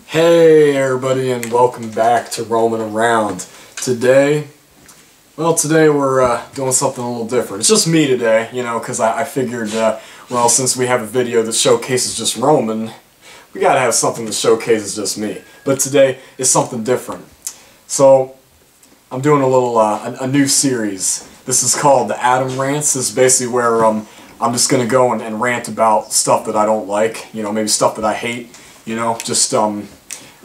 Hey everybody, and welcome back to Roaming Around. Today we're doing something a little different. It's just me today, you know, because I figured, well, since we have a video that showcases just Roman, we gotta have something that showcases just me. But today is something different. So, I'm doing a little, a new series. This is called the Adam Rants. This is basically where, I'm just gonna go and rant about stuff that I don't like, you know, maybe stuff that I hate, you know, just,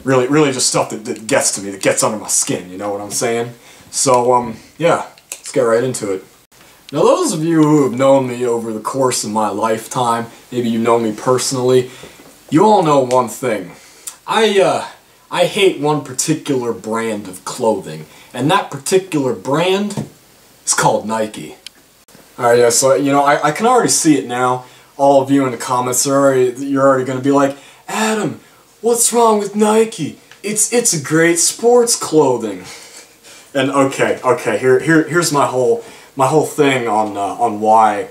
really just stuff that gets to me, that gets under my skin, you know what I'm saying? So, yeah, let's get right into it. Now, those of you who have known me over the course of my lifetime, maybe you know me personally, you all know one thing. I hate one particular brand of clothing, and that particular brand is called Nike. Alright, yeah, so, you know, I can already see it now. All of you in the comments you're already going to be like, Adam, what's wrong with Nike? It's a great sports clothing. And okay, here's my whole thing on why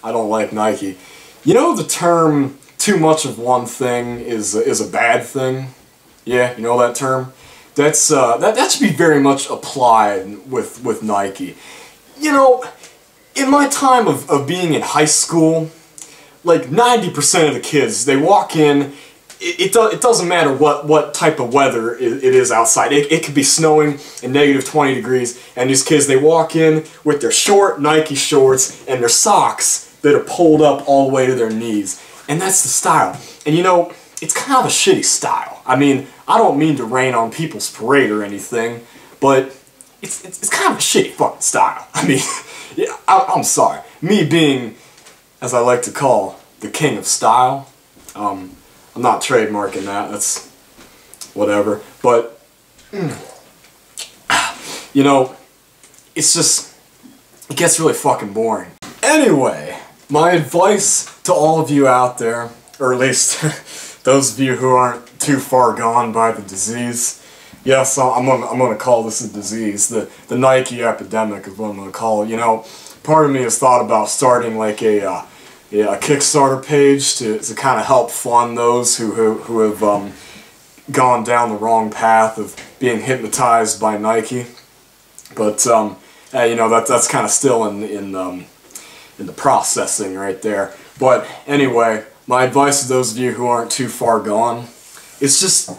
I don't like Nike. You know the term "too much of one thing is a bad thing"? Yeah, you know that term? That's that should be very much applied with Nike. You know, in my time of being in high school, like 90% of the kids, they walk in. It doesn't matter what type of weather it is outside. It could be snowing and negative 20 degrees, and these kids, they walk in with their short Nike shorts and their socks that are pulled up all the way to their knees. And that's the style. And you know, it's kind of a shitty style. I mean, I don't mean to rain on people's parade or anything, but it's kind of a shitty fucking style. I mean, yeah, I'm sorry. Me being, as I like to call, the king of style, I'm not trademarking that, that's whatever, but, you know, it's just, it gets really fucking boring. Anyway, my advice to all of you out there, or at least those of you who aren't too far gone by the disease, yes, I'm gonna call this a disease, the Nike epidemic is what I'm gonna call it. You know, part of me has thought about starting like a Kickstarter page to kind of help fund those who have gone down the wrong path of being hypnotized by Nike. But you know, that's kind of still in the processing right there. But anyway, my advice to those of you who aren't too far gone is just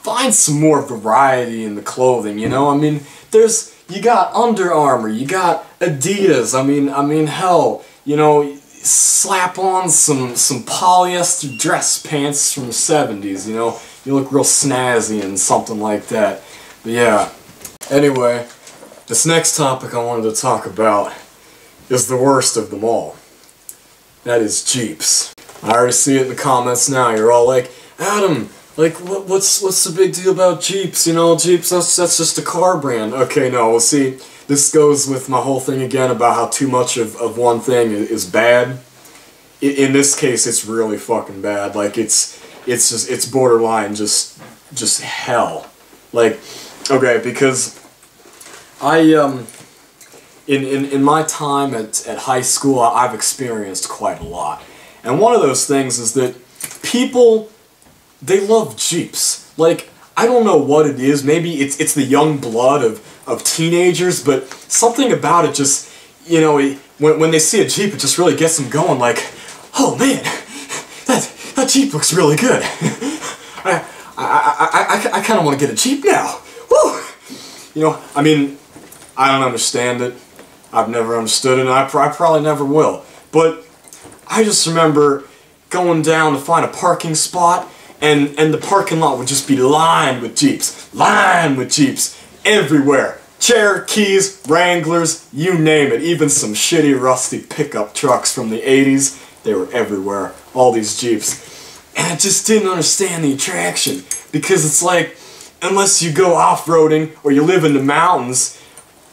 find some more variety in the clothing. You know, I mean, you got Under Armour, you got Adidas. I mean, hell, you know. Slap on some polyester dress pants from the 70s, you know? You look real snazzy and something like that. But yeah. Anyway, this next topic I wanted to talk about is the worst of them all. That is Jeeps. I already see it in the comments now. You're all like, Adam, like, what's the big deal about Jeeps? You know, Jeeps, that's just a car brand. Okay, no, well, see, this goes with my whole thing again about how too much of one thing is bad. In this case, it's really fucking bad. Like, it's borderline just hell. Like, okay, because in my time at high school, I've experienced quite a lot. And one of those things is that people, they love Jeeps. Like, I don't know what it is. Maybe it's the young blood of teenagers, but something about it just, you know, when they see a Jeep, it just really gets them going. Like, oh man, that Jeep looks really good. I kind of want to get a Jeep now. Woo! You know, I mean, I don't understand it. I've never understood it, and I probably never will. But I just remember going down to find a parking spot, and the parking lot would just be lined with Jeeps. Lined with Jeeps everywhere. Cherokees, Wranglers, you name it. Even some shitty rusty pickup trucks from the 80s. They were everywhere. All these Jeeps. And I just didn't understand the attraction. Because it's like, unless you go off-roading or you live in the mountains,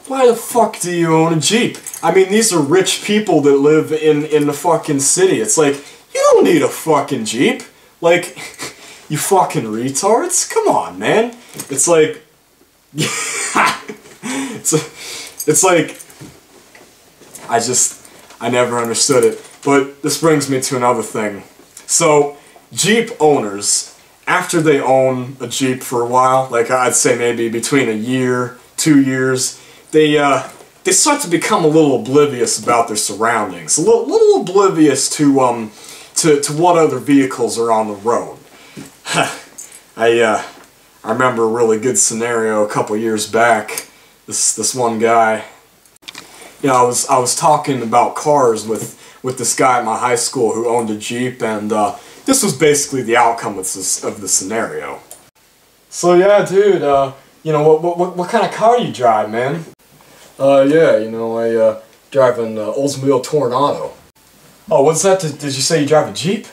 why the fuck do you own a Jeep? I mean, these are rich people that live in the fucking city. It's like, you don't need a fucking Jeep. Like, you fucking retards? Come on, man. It's like... it's like... I never understood it. But this brings me to another thing. So, Jeep owners, after they own a Jeep for a while, like I'd say maybe between a year, 2 years, they start to become a little oblivious about their surroundings, a little oblivious to what other vehicles are on the road. I remember a really good scenario a couple years back. This one guy, you know, I was talking about cars with this guy at my high school who owned a Jeep, and this was basically the outcome of the scenario. So yeah, dude, you know, what kind of car you drive, man? Yeah, you know, I drive an Oldsmobile Tornado. Oh, what's that? Did you say you drive a Jeep?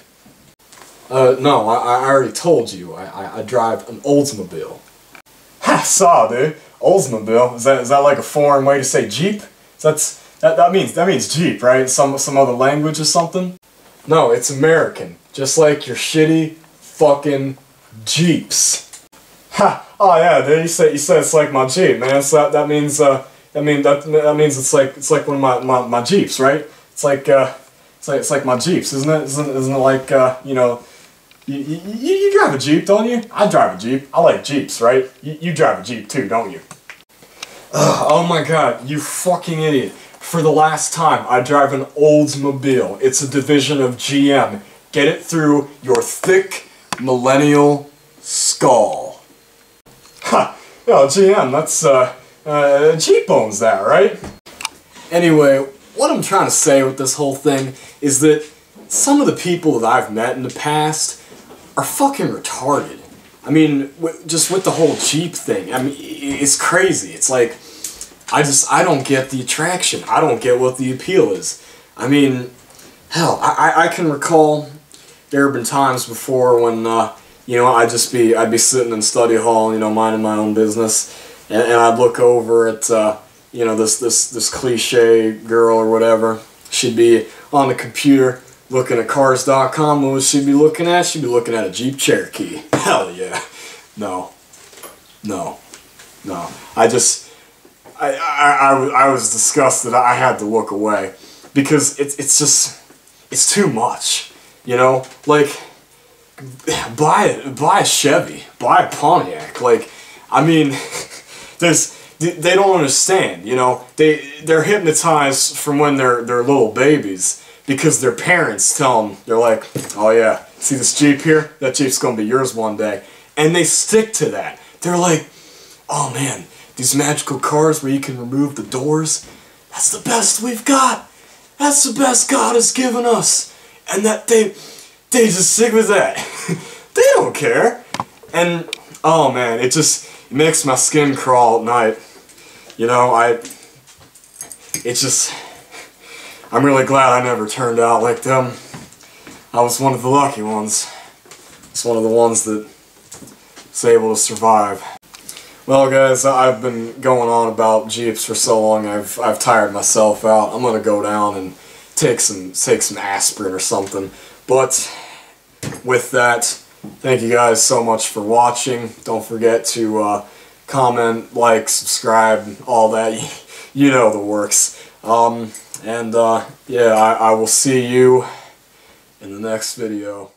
No, I already told you. I drive an Oldsmobile. Ha, saw, dude. Oldsmobile? Is that like a foreign way to say Jeep? That means Jeep, right? Some other language or something? No, it's American. Just like your shitty fucking Jeeps. Ha! Oh yeah, dude. You said it's like my Jeep, man. So that means that means it's like one of my Jeeps, right? It's like my Jeeps, isn't it? Isn't it like you know? You drive a Jeep, don't you? I drive a Jeep. I like Jeeps, right? You drive a Jeep too, don't you? Oh my god, you fucking idiot. For the last time, I drive an Oldsmobile. It's a division of GM. Get it through your thick millennial skull. Ha! Oh, GM, that's, Jeep owns that, right? Anyway, what I'm trying to say with this whole thing is that some of the people that I've met in the past are fucking retarded. I mean, just with the whole Jeep thing, I mean, it's crazy. It's like, I don't get the attraction. I don't get what the appeal is. I mean, hell, I can recall there have been times before when, you know, I'd be sitting in study hall, you know, minding my own business, and I'd look over at, you know, this cliche girl or whatever. She'd be on the computer looking at cars.com. What would she be looking at? She'd be looking at a Jeep Cherokee. Hell yeah. No. I was disgusted. I had to look away because it's too much, you know. Like, buy a Chevy, buy a Pontiac. Like, I mean, they don't understand, you know. They're hypnotized from when they're little babies because their parents tell them, they're like, oh yeah, see this Jeep here? That Jeep's gonna be yours one day, and they stick to that. They're like, oh man, these magical cars where you can remove the doors, that's the best we've got. That's the best God has given us. And that they just stick with that. They don't care. And, oh man, it makes my skin crawl at night. You know, I'm really glad I never turned out like them. I was one of the lucky ones. It's one of the ones that was able to survive. Well guys, I've been going on about Jeeps for so long, I've tired myself out. I'm gonna go down and take some aspirin or something. But with that, thank you guys so much for watching. Don't forget to comment, like, subscribe, all that. You know the works. Yeah, I will see you in the next video.